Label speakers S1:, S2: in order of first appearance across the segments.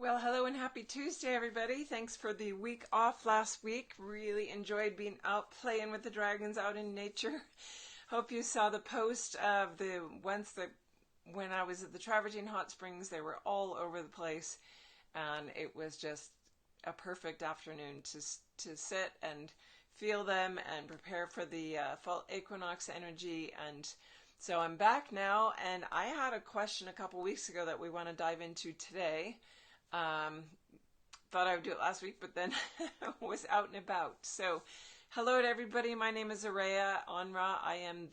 S1: Well, hello and happy Tuesday, everybody. Thanks for the week off last week. Really enjoyed being out playing with the dragons out in nature. Hope you saw the post of the ones that when I was at the Travertine Hot Springs, they were all over the place. And it was just a perfect afternoon to sit and feel them and prepare for the fall equinox energy. And so I'm back now, and I had a question a couple weeks ago that we want to dive into today. Thought I would do it last week, but then was out and about. So, hello to everybody. My name is Araya Onra. I am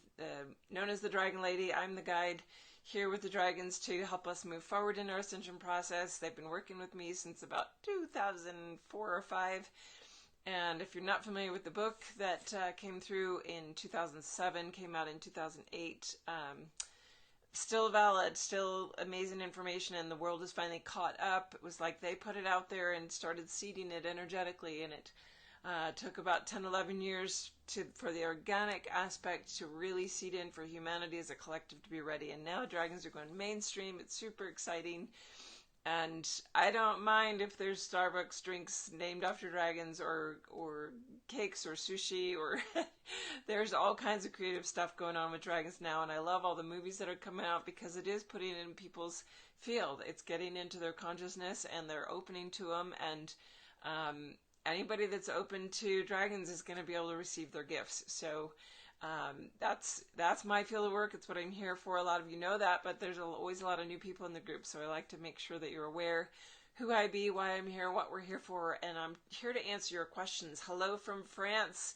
S1: known as the Dragon Lady. I'm the guide here with the dragons to help us move forward in our ascension process. They've been working with me since about 2004 or 5. And if you're not familiar with the book that came through in 2007, came out in 2008, still valid, still amazing information, and the world is finally caught up. It was like they put it out there and started seeding it energetically, and it took about 10, 11 years for the organic aspect to really seed in for humanity as a collective to be ready. And now dragons are going mainstream. It's super exciting. And I don't mind if there's Starbucks drinks named after dragons or cakes or sushi or there's all kinds of creative stuff going on with dragons now. And I love all the movies that are coming out because it is putting it in people's field. It's getting into their consciousness and they're opening to them. And anybody that's open to dragons is going to be able to receive their gifts. So that's my field of work. It's what I'm here for. A lot of you know that, but there's always a lot of new people in the group. So I like to make sure that you're aware who I be, why I'm here, what we're here for. And I'm here to answer your questions. Hello from France,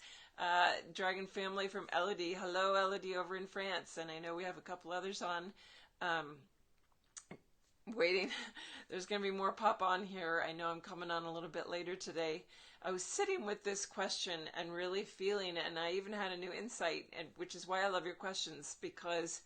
S1: Dragon family from Elodie. Hello, Elodie over in France. And I know we have a couple others on, waiting. There's going to be more pop on here. I know I'm coming on a little bit later today. I was sitting with this question and really feeling it, and I even had a new insight, and which is why I love your questions, because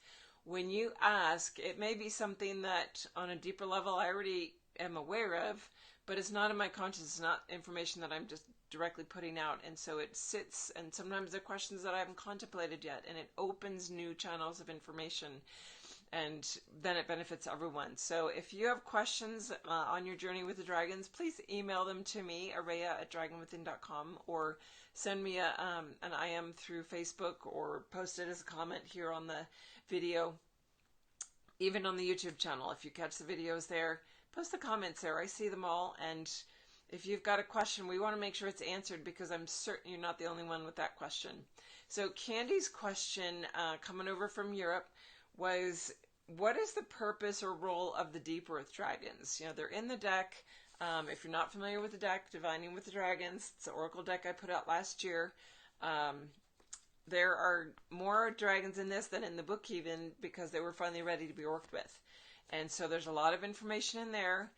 S1: when you ask, it may be something that on a deeper level I already am aware of, but it's not in my consciousness. It's not information that I'm just directly putting out, and so it sits, and sometimes they're questions that I haven't contemplated yet, and it opens new channels of information. And then it benefits everyone. So if you have questions on your journey with the dragons, please email them to me, araya@dragonwithin.com, or send me an IM through Facebook, or post it as a comment here on the video. Even on the YouTube channel, if you catch the videos there, post the comments there. I see them all. And if you've got a question, we want to make sure it's answered, because I'm certain you're not the only one with that question. So Candy's question, coming over from Europe, was, what is the purpose or role of the Deep Earth Dragons? You know, they're in the deck. If you're not familiar with the deck, Divining with the Dragons, it's the Oracle deck I put out last year. There are more dragons in this than in the book even, because they were finally ready to be worked with. And so there's a lot of information in there.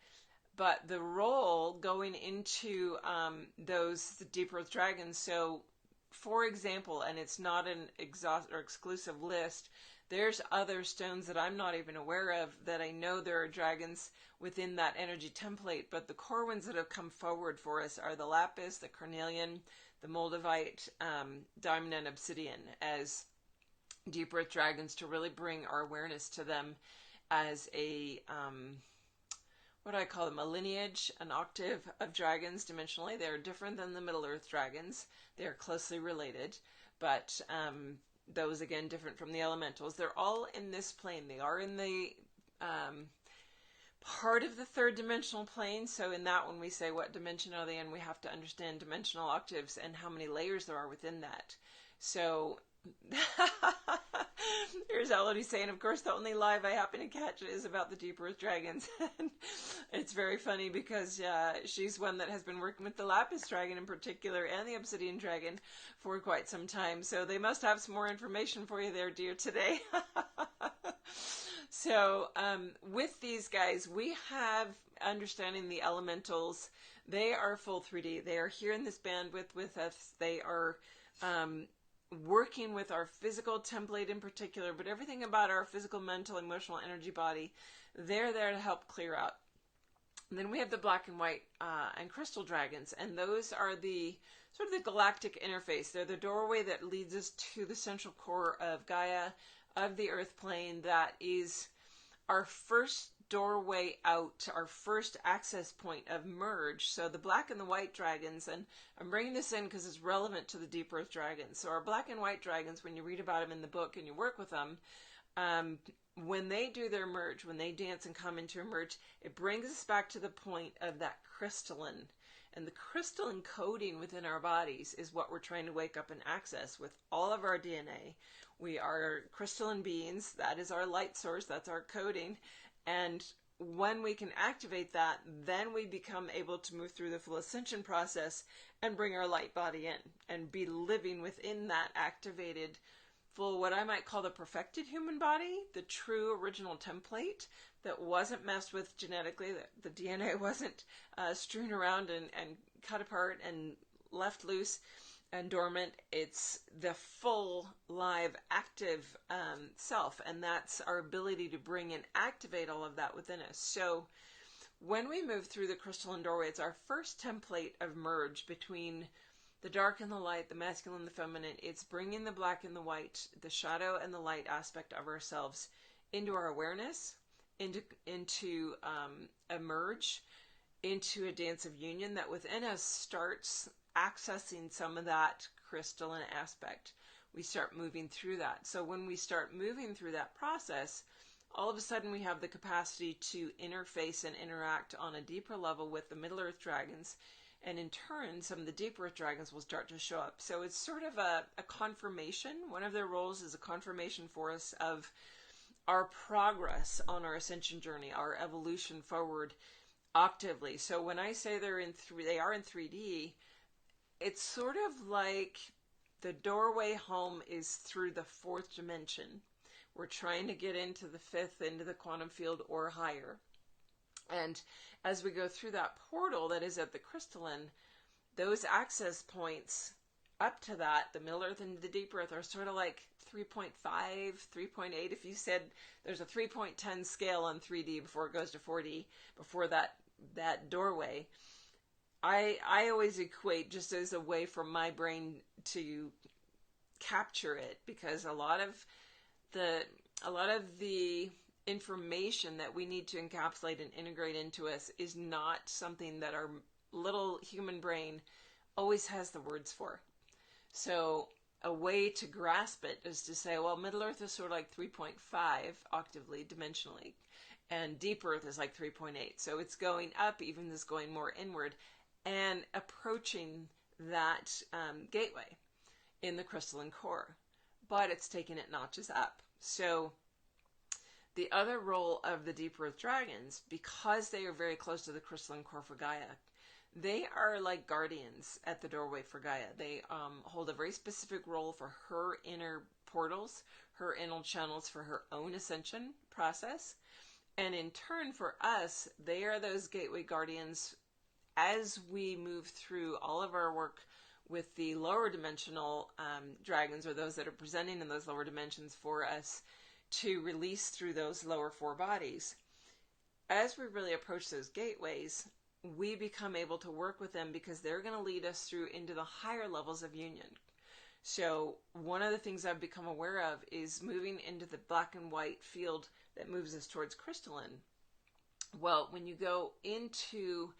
S1: But the role going into those Deep Earth Dragons, so for example, and it's not an exhaust or exclusive list, there's other stones that I'm not even aware of that I know there are dragons within that energy template, but the core ones that have come forward for us are the Lapis, the Carnelian, the Moldavite, Diamond, and Obsidian as Deep Earth Dragons, to really bring our awareness to them as a what do I call them? A lineage, an octave of dragons dimensionally. They're different than the Middle Earth dragons. They're closely related, but those, again, different from the elementals. They're all in this plane. They are in the part of the third dimensional plane. So in that one, we say, what dimension are they in? We have to understand dimensional octaves and how many layers there are within that. So here's Elodie saying, of course, the only live I happen to catch is about the Deep Earth Dragons. It's very funny because she's one that has been working with the Lapis Dragon in particular and the Obsidian Dragon for quite some time. So they must have some more information for you there, dear, today. So with these guys, we have understanding the elementals. They are full 3D. They are here in this bandwidth with us. They are working with our physical template in particular, but everything about our physical, mental, emotional, energy body, they're there to help clear out. And then we have the black and white and crystal dragons, and those are the sort of the galactic interface. They're the doorway that leads us to the central core of Gaia, of the earth plane, that is our first doorway out, our first access point of merge. So the black and the white dragons, and I'm bringing this in because it's relevant to the deep earth dragons. So our black and white dragons, when you read about them in the book and you work with them, when they do their merge, when they dance and come into a merge, it brings us back to the point of that crystalline. And the crystalline coding within our bodies is what we're trying to wake up and access with all of our DNA. We are crystalline beings. That is our light source. That's our coding. And when we can activate that, then we become able to move through the full ascension process and bring our light body in and be living within that activated full, what I might call the perfected human body, the true original template that wasn't messed with genetically, that the DNA wasn't strewn around and cut apart and left loose and dormant. It's the full, live, active self, and that's our ability to bring and activate all of that within us. So when we move through the crystalline doorway, it's our first template of merge between the dark and the light, the masculine and the feminine. It's bringing the black and the white, the shadow and the light aspect of ourselves into our awareness, into a merge, into a dance of union that within us starts accessing some of that crystalline aspect. We start moving through that. So when we start moving through that process, all of a sudden we have the capacity to interface and interact on a deeper level with the Middle Earth dragons. And in turn, some of the deep earth dragons will start to show up. So it's sort of a confirmation. One of their roles is a confirmation for us of our progress on our ascension journey, our evolution forward octavely. So when I say they are in 3D, it's sort of like the doorway home is through the fourth dimension. We're trying to get into the fifth, into the quantum field or higher. And as we go through that portal that is at the crystalline, those access points up to that, the Middle Earth and the Deep Earth, are sort of like 3.5, 3.8. If you said there's a 3.10 scale on 3D before it goes to 4D, before that doorway, I always equate, just as a way for my brain to capture it, because a lot of the information that we need to encapsulate and integrate into us is not something that our little human brain always has the words for. So a way to grasp it is to say, well, Middle Earth is sort of like 3.5 octavely, dimensionally, and Deep Earth is like 3.8. So it's going up, even as going more inward, and approaching that gateway in the crystalline core. But it's taking it notches up. So the other role of the Deep Earth dragons, because they are very close to the crystalline core for Gaia, they are like guardians at the doorway for Gaia. They hold a very specific role for her inner portals, her inner channels for her own ascension process. And in turn for us, they are those gateway guardians as we move through all of our work with the lower dimensional dragons, or those that are presenting in those lower dimensions for us to release through those lower four bodies. As we really approach those gateways, we become able to work with them because they're going to lead us through into the higher levels of union. So one of the things I've become aware of is moving into the black and white field that moves us towards crystalline. Well, when you go into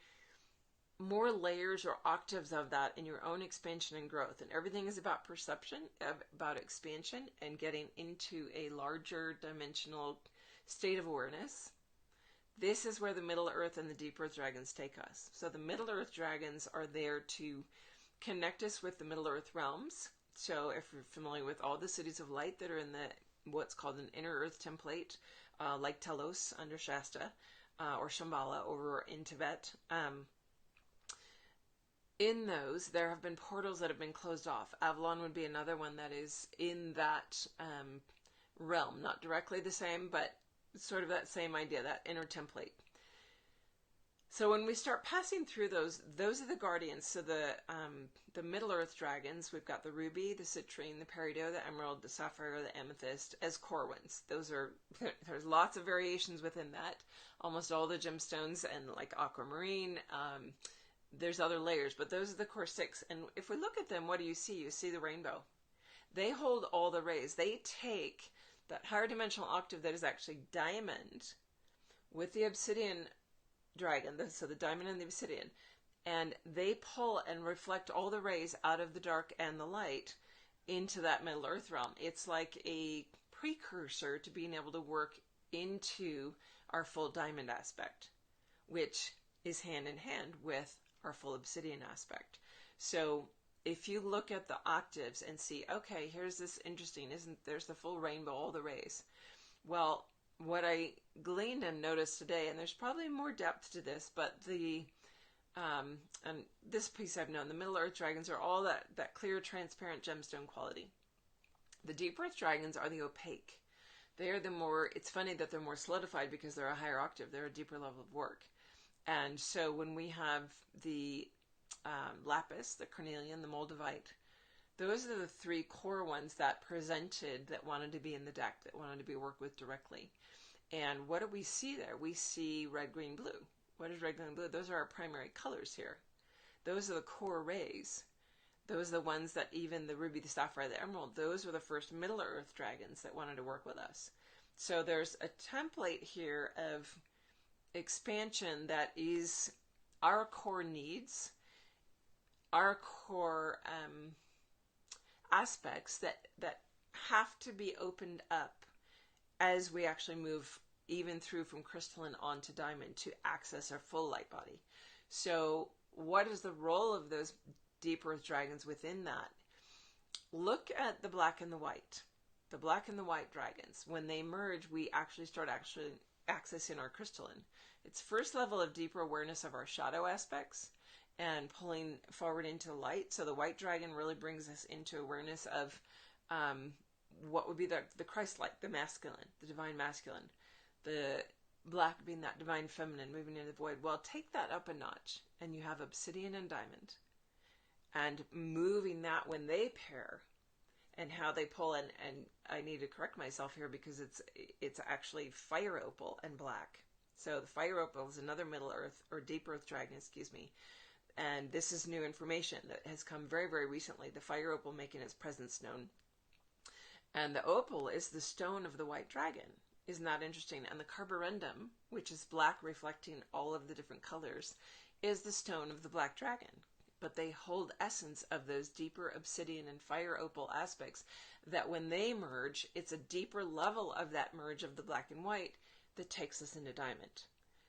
S1: more layers or octaves of that in your own expansion and growth, and everything is about perception, about expansion, and getting into a larger dimensional state of awareness. This is where the Middle Earth and the Deep Earth dragons take us. So the Middle Earth dragons are there to connect us with the Middle Earth realms. So if you're familiar with all the cities of light that are in the what's called an inner Earth template, like Telos under Shasta, or Shambhala over in Tibet, in those, there have been portals that have been closed off. Avalon would be another one that is in that realm. Not directly the same, but sort of that same idea, that inner template. So when we start passing through those are the guardians. So the Middle Earth dragons, we've got the ruby, the citrine, the peridot, the emerald, the sapphire, the amethyst as core ones. There's lots of variations within that. Almost all the gemstones and like aquamarine, there's other layers, but those are the core six. And if we look at them, what do you see? You see the rainbow. They hold all the rays. They take that higher dimensional octave that is actually diamond with the Obsidian Dragon, so the diamond and the obsidian, and they pull and reflect all the rays out of the dark and the light into that Middle Earth realm. It's like a precursor to being able to work into our full diamond aspect, which is hand in hand with our full obsidian aspect. So if you look at the octaves and see, okay, here's this interesting, there's the full rainbow, all the rays. Well, what I gleaned and noticed today, and there's probably more depth to this, but and this piece I've known, the Middle Earth dragons are all that clear, transparent gemstone quality. The Deep Earth dragons are the opaque. They are the more, it's funny that they're more solidified because they're a higher octave. They're a deeper level of work. And so when we have the Lapis, the Cornelian, the Moldavite, those are the three core ones that presented, that wanted to be in the deck, that wanted to be worked with directly. And what do we see there? We see red, green, blue. What is red, green, blue? Those are our primary colors here. Those are the core rays. Those are the ones that even the ruby, the sapphire, the emerald, those were the first Middle Earth dragons that wanted to work with us. So there's a template here of expansion that is our core needs, our core aspects that have to be opened up as we actually move even through from crystalline on to diamond to access our full light body. So what is the role of those Deep Earth dragons within that? Look at the black and the white. The black and the white dragons, when they merge, we start accessing our crystalline. It's first level of deeper awareness of our shadow aspects and pulling forward into light. So the white dragon really brings us into awareness of what would be the Christ-like, the masculine, the divine masculine. The black being that divine feminine, moving into the void. Well, take that up a notch, and you have obsidian and diamond. And moving that when they pair, and how they pull in, and I need to correct myself here because it's actually fire opal and black. So the fire opal is another Middle Earth, or Deep Earth dragon, excuse me. And this is new information that has come very, very recently. The fire opal making its presence known. And the opal is the stone of the white dragon. Isn't that interesting? And the carborundum, which is black reflecting all of the different colors, is the stone of the black dragon. But they hold essence of those deeper obsidian and fire opal aspects that when they merge, it's a deeper level of that merge of the black and white that takes us into diamond.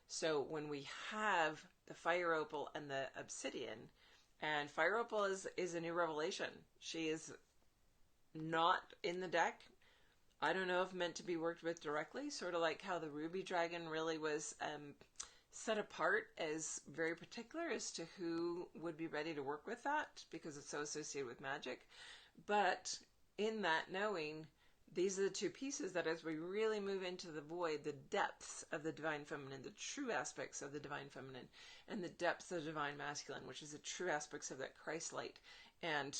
S1: So when we have the fire opal and the obsidian, and fire opal is a new revelation. She is not in the deck. I don't know if meant to be worked with directly, sort of like how the ruby dragon really was set apart as very particular as to who would be ready to work with that because it's so associated with magic. But in that knowing, these are the two pieces that as we really move into the void, the depths of the divine feminine, the true aspects of the divine feminine, and the depths of the divine masculine, which is the true aspects of that Christ light, and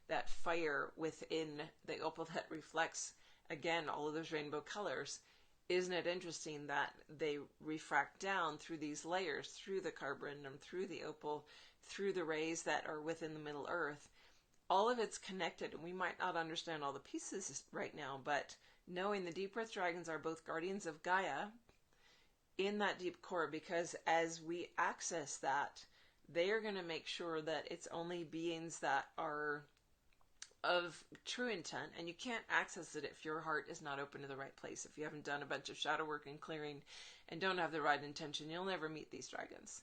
S1: that fire within the opal that reflects, again, all of those rainbow colors. Isn't it interesting that they refract down through these layers, through the carborundum, through the opal, through the rays that are within the Middle Earth? All of it's connected, and we might not understand all the pieces right now, but knowing the Deep Earth dragons are both guardians of Gaia in that deep core, because as we access that, they are going to make sure that it's only beings that are of true intent, and you can't access it if your heart is not open to the right place. If you haven't done a bunch of shadow work and clearing and don't have the right intention, you'll never meet these dragons.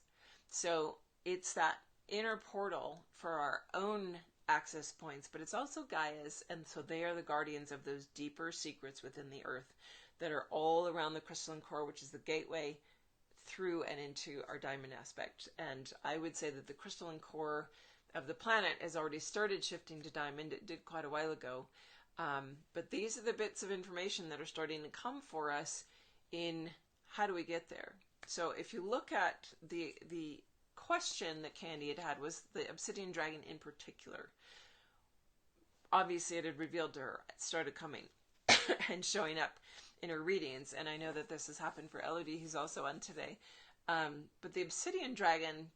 S1: So it's that inner portal for our own access points, but it's also Gaia's, and so they are the guardians of those deeper secrets within the earth that are all around the crystalline core, which is the gateway through and into our diamond aspect. And I would say that the crystalline core of the planet has already started shifting to diamond. It did quite a while ago. But these are the bits of information that are starting to come for us in how do we get there. So if you look at the question that Candy had was the Obsidian Dragon in particular. Obviously it had revealed to her. It started coming and showing up in her readings. And I know that this has happened for Elodie, who's also on today. But the Obsidian Dragon,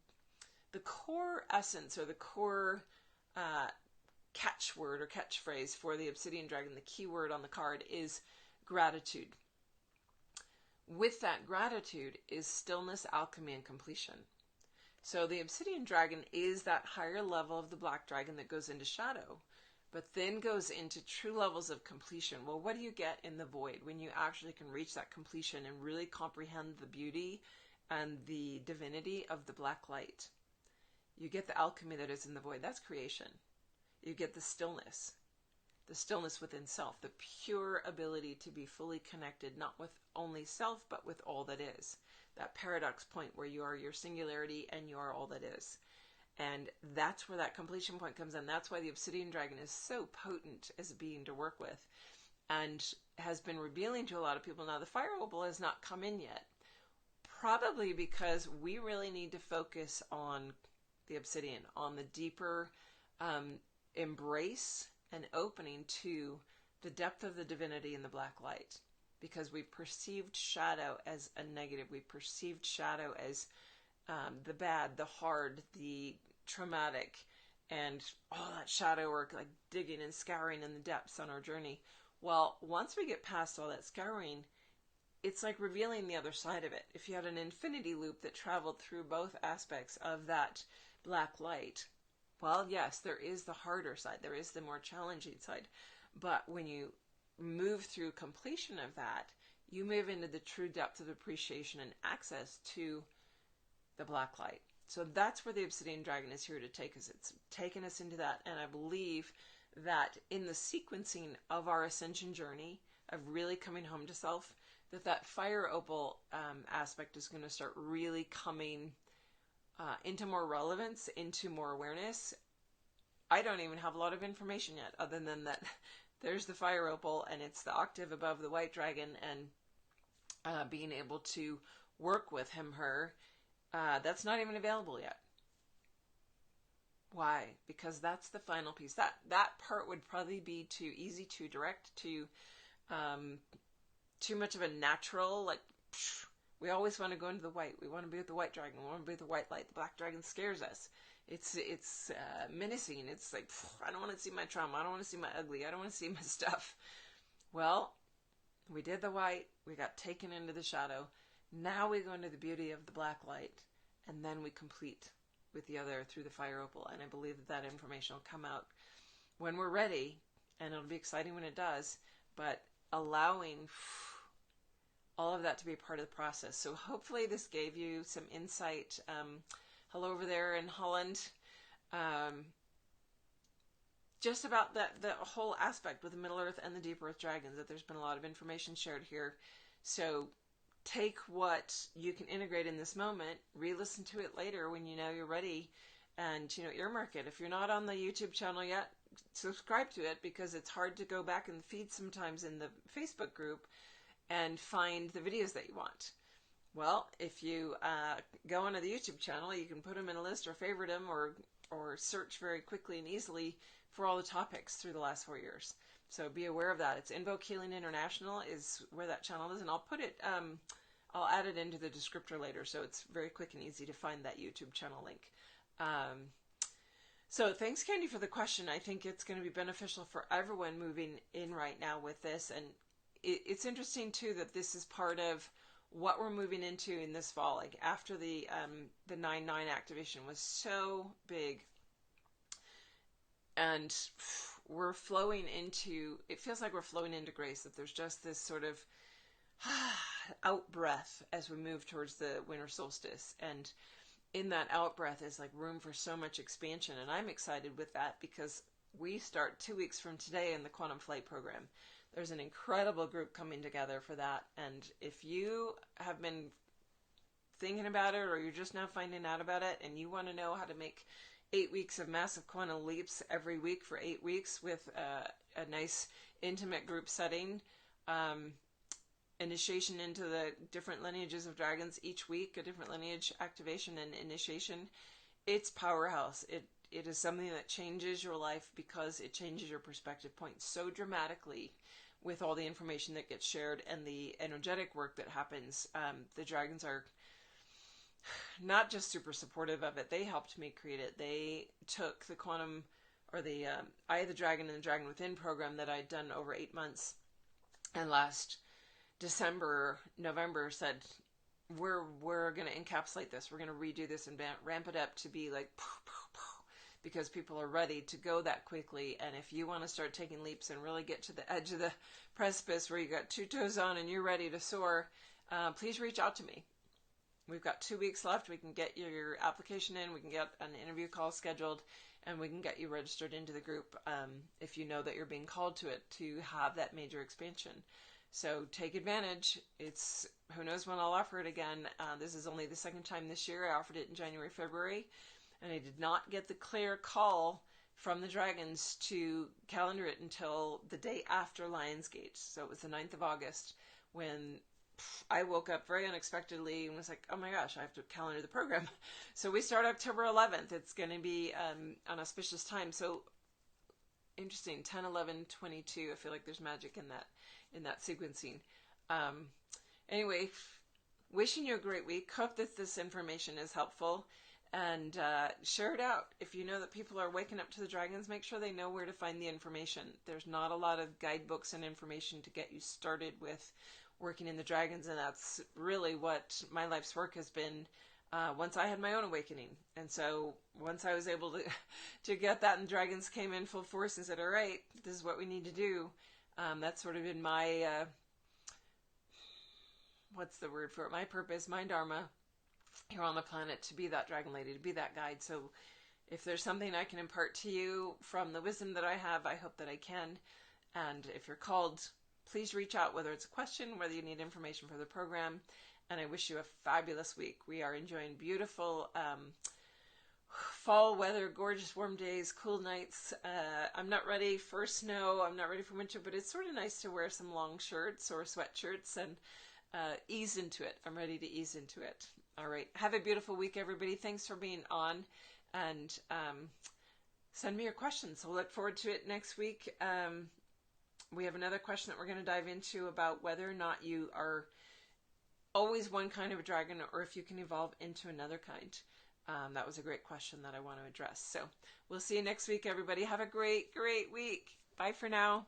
S1: the core essence or the core catchword or catchphrase for the Obsidian Dragon, the key word on the card is gratitude. with that gratitude is stillness, alchemy, and completion. So the Obsidian Dragon is that higher level of the Black Dragon that goes into shadow, but then goes into true levels of completion. Well, what do you get in the void when you actually can reach that completion and really comprehend the beauty and the divinity of the black light? You get the alchemy that is in the void. That's creation. You get the stillness within self, the pure ability to be fully connected, not with only self, but with all that is. That paradox point where you are your singularity and you are all that is. And that's where that completion point comes in. That's why the Obsidian Dragon is so potent as a being to work with and has been revealing to a lot of people. Now, the Fire Opal has not come in yet, probably because we really need to focus on the Obsidian, on the deeper embrace and opening to the depth of the divinity in the black light. Because we perceived shadow as a negative. We perceived shadow as the bad, the hard, the traumatic, and all that shadow work, like digging and scouring in the depths on our journey. Well, once we get past all that scouring, it's like revealing the other side of it. If you had an infinity loop that traveled through both aspects of that black light, well, yes, there is the harder side. There is the more challenging side. But when you move through completion of that, you move into the true depth of appreciation and access to the black light. So that's where the Obsidian Dragon is here to take us. It's taken us into that, and I believe that in the sequencing of our ascension journey of really coming home to self, that Fire Opal aspect is going to start really coming into more relevance, into more awareness. I don't even have a lot of information yet, other than that there's the Fire Opal, and it's the octave above the White Dragon, and being able to work with him, her, that's not even available yet. Why? Because that's the final piece. That part would probably be too easy, too direct, too much of a natural, like, we always want to go into the white. We want to be with the White Dragon. We want to be with the white light. The Black Dragon scares us. It's menacing. It's like, I don't want to see my trauma. I don't want to see my ugly. I don't want to see my stuff. Well, we did the white. We got taken into the shadow. Now we go into the beauty of the black light. And then we complete with the other through the Fire Opal. And I believe that information will come out when we're ready. And it'll be exciting when it does. But allowing all of that to be a part of the process. So hopefully this gave you some insight. Hello over there in Holland. Just about the whole aspect with the Middle Earth and the Deep Earth Dragons, that there's been a lot of information shared here. So take what you can integrate in this moment, re-listen to it later when you know you're ready, and earmark it. If you're not on the YouTube channel yet, subscribe to it, because it's hard to go back in the feed sometimes in the Facebook group and find the videos that you want. Well, if you go onto the YouTube channel, you can put them in a list or favorite them or search very quickly and easily for all the topics through the last 4 years. So be aware of that. It's Invoke Healing International is where that channel is, and I'll put it, I'll add it into the descriptor later, so it's very quick and easy to find that YouTube channel link. So thanks, Candy, for the question. I think it's going to be beneficial for everyone moving in right now with this, and it's interesting too that this is part of what we're moving into in this fall. Like after the 9/9 activation was so big, and we're flowing into, it feels like we're flowing into grace, that there's just this sort of out breath as we move towards the winter solstice, and in that out breath is like room for so much expansion. And I'm excited with that because we start 2 weeks from today in the Quantum Flight program. There's an incredible group coming together for that. And if you have been thinking about it, or you're just now finding out about it, and you want to know how to make 8 weeks of massive quantum leaps every week for 8 weeks with a nice intimate group setting, initiation into the different lineages of dragons each week, a different lineage activation and initiation, it's powerhouse. It is something that changes your life because it changes your perspective point so dramatically with all the information that gets shared and the energetic work that happens. The dragons are not just super supportive of it. They helped me create it. They took the quantum, or the Eye of the Dragon and the Dragon Within program that I'd done over 8 months, and last December, November said, we're going to encapsulate this. We're going to redo this and ramp it up to be like, because people are ready to go that quickly. And if you want to start taking leaps and really get to the edge of the precipice where you got 2 toes on and you're ready to soar, please reach out to me. We've got 2 weeks left. We can get your application in. We can get an interview call scheduled, and we can get you registered into the group if you know that you're being called to it to have that major expansion. So take advantage. It's who knows when I'll offer it again. This is only the second time this year. I offered it in January, February, and I did not get the clear call from the Dragons to calendar it until the day after Lionsgate. So it was the 9th of August when I woke up very unexpectedly and was like, oh my gosh, I have to calendar the program. So we start October 11th. It's going to be an auspicious time. So interesting, 10, 11, 22. I feel like there's magic in that sequencing. Anyway, wishing you a great week. Hope that this information is helpful, and share it out. If you know that people are waking up to the Dragons, make sure they know where to find the information. There's not a lot of guidebooks and information to get you started with working in the Dragons, and that's really what my life's work has been once I had my own awakening. And so once I was able to get that, and Dragons came in full force and said, all right, this is what we need to do. That's sort of been my, what's the word for it? My purpose, my dharma here on the planet, to be that dragon lady, to be that guide. So if there's something I can impart to you from the wisdom that I have, I hope that I can. And if you're called, please reach out, whether it's a question, whether you need information for the program. And I wish you a fabulous week. We are enjoying beautiful fall weather, gorgeous warm days, cool nights. I'm not ready for snow. I'm not ready for winter, but it's sort of nice to wear some long shirts or sweatshirts and ease into it. I'm ready to ease into it. All right. Have a beautiful week, everybody. Thanks for being on, and send me your questions. We'll look forward to it next week. We have another question that we're going to dive into about whether or not you are always one kind of a dragon, or if you can evolve into another kind. That was a great question that I want to address. So we'll see you next week, everybody. Have a great, great week. Bye for now.